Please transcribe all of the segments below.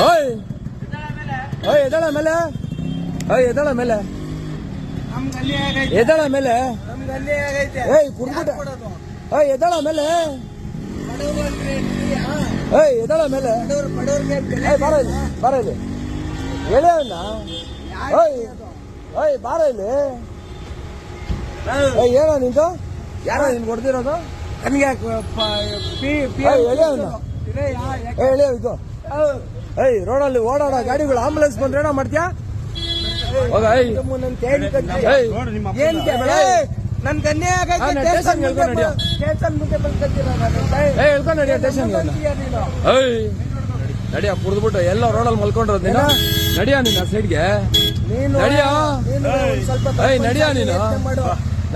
ಓಯ್ ಓಯ್ ಎದಳ ಮೇಲೆ ಎದಳ ಮೇಲೆ ಎದಳ ಮೇಲೆ ಏಯ್ ಕುಡ್ಬಿಟ್ಟ ಓಯ್ ಎದಳ ಮೇಲೆ ಏಯ್ ಎದಳ ಮೇಲೆ ಏಯ್ ಬಾರ ಇಲ್ಲಿ ಬಾರ ಇಲ್ಲಿ ಹೇಳಿ ಅವನ್ನ ಓಯ್ ಓಯ್ ಬಾರ ಇಲ್ಲಿ ಏಯ್ ಏನೋ ನಿಂದು ಯಾರೋ ನಿನ್ ಕೊಡ್ತಿರೋದು ನನಗೆ ಹೇಳಿ ಅವನ್ನ ಹೇಳಿ ಇದು ಏಯ್ ರೋಡಲ್ಲಿ ಓಡಾಡೋ ಗಾಡಿಗಳು ಆಂಬುಲೆನ್ಸ್ ಬಂದ್ರೆ ಏನೋ ಮಾಡ್ತೀಯಾ ಹೋಗ ನನ್ ಗನ್ನೆ ಸ್ಟೇಷನ್ ಹೇಳ್ಕೊಂಡು ನಡಿಯೋ ಹೇಳ್ಕೊಂಡು ನಡಿಯೋ ಸ್ಟೇಷನ್ ನಡಿಯ ಕುಡಿದ್ಬಿಟ್ಟು ಎಲ್ಲ ರೋಡಲ್ಲಿ ಮಲ್ಕೊಂಡಿರೋದು ನೀನು ನಡಿಯಾ ನೀನು ಆ ಸೈಡ್ಗೆ ನಡಿಯೋ ಏಯ್ ನಡಿಯಾ ನೀನು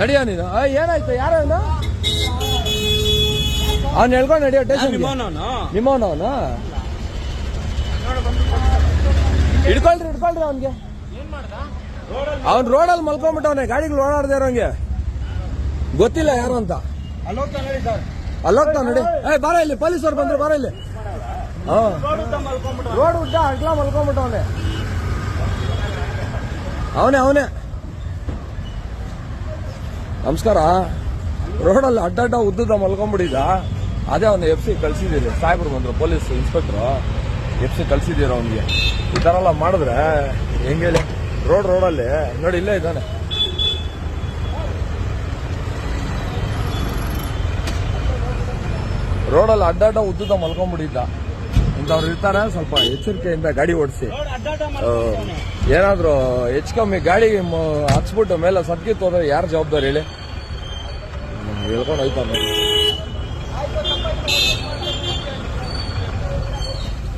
ನಡಿಯಾ ನೀನು ಏನಾಯ್ತು ಯಾರ ಅವ್ನು ಹೇಳ್ಕೊಂಡು ನಡಿಯೋ ಸ್ಟೇಷನ್ ನಿಮ್ಮವನವನು ಹಿಡ್ಕೊಳ್ರಿ ಅವನ್ಗೆ ಅವ್ನ್ ರೋಡಲ್ಲಿ ಮಲ್ಕೊಂಡ್ಬಿಟ್ಟವನೆ ಗಾಡಿಗಳು ಓಡಾಡ್ದೆ ಇರೋಂಗೆ ಗೊತ್ತಿಲ್ಲ ಯಾರು ಅಂತ ಅಲ್ಲೋಗ್ತಾವ ನೋಡಿ ಬಾರ ಇಲ್ಲಿ ಪೊಲೀಸರು ಬಂದ್ರು ಬಾರ ಇಲ್ಲಿ ರೋಡ್ ಉದ್ದ ಅಡ್ಲ ಮಲ್ಕೊಂಡ್ಬಿಟ್ಟವನೆ ಅವನೇ ನಮಸ್ಕಾರ ರೋಡಲ್ಲಿ ಅಡ್ಡ ಉದ್ದದ ಮಲ್ಕೊಂಡ್ಬಿಟ್ಟಿದ್ದ ಅದೇ ಅವನು FC ಕಳ್ಸಿದ್ದೀರಿ ಸಾಹೇಬ್ರು ಬಂದ್ರು ಪೊಲೀಸ್ ಇನ್ಸ್ಪೆಕ್ಟ್ರು FC ಕಳ್ಸಿದ್ದೀರ ಅವನಿಗೆ ಈ ತರ ಎಲ್ಲ ಮಾಡಿದ್ರೆ ಹೆಂಗೆ ಹೇಳಿ ರೋಡಲ್ಲಿ ನೋಡಿ ಇಲ್ಲೇ ಇದ್ದಾನೆ ರೋಡಲ್ಲಿ ಅಡ್ಡ ಉದ್ದದ ಮಲ್ಕೊಂಡ್ಬಿಟ್ಟಿದ್ದ ಇಂಥವ್ರು ಇರ್ತಾರೆ ಸ್ವಲ್ಪ ಎಚ್ಚರಿಕೆಯಿಂದ ಗಾಡಿ ಓಡಿಸಿ ಏನಾದ್ರು ಹೆಚ್ಚು ಕಮ್ಮಿ ಗಾಡಿ ಹಚ್ಬಿಟ್ಟು ಮೇಲೆ ಸದ್ಗಿತ್ತು ಹೋದ್ರೆ ಯಾರು ಜವಾಬ್ದಾರಿ ಹೇಳಿ ಹೇಳ್ಕೊಂಡು ಹೋಯ್ತಾನೆ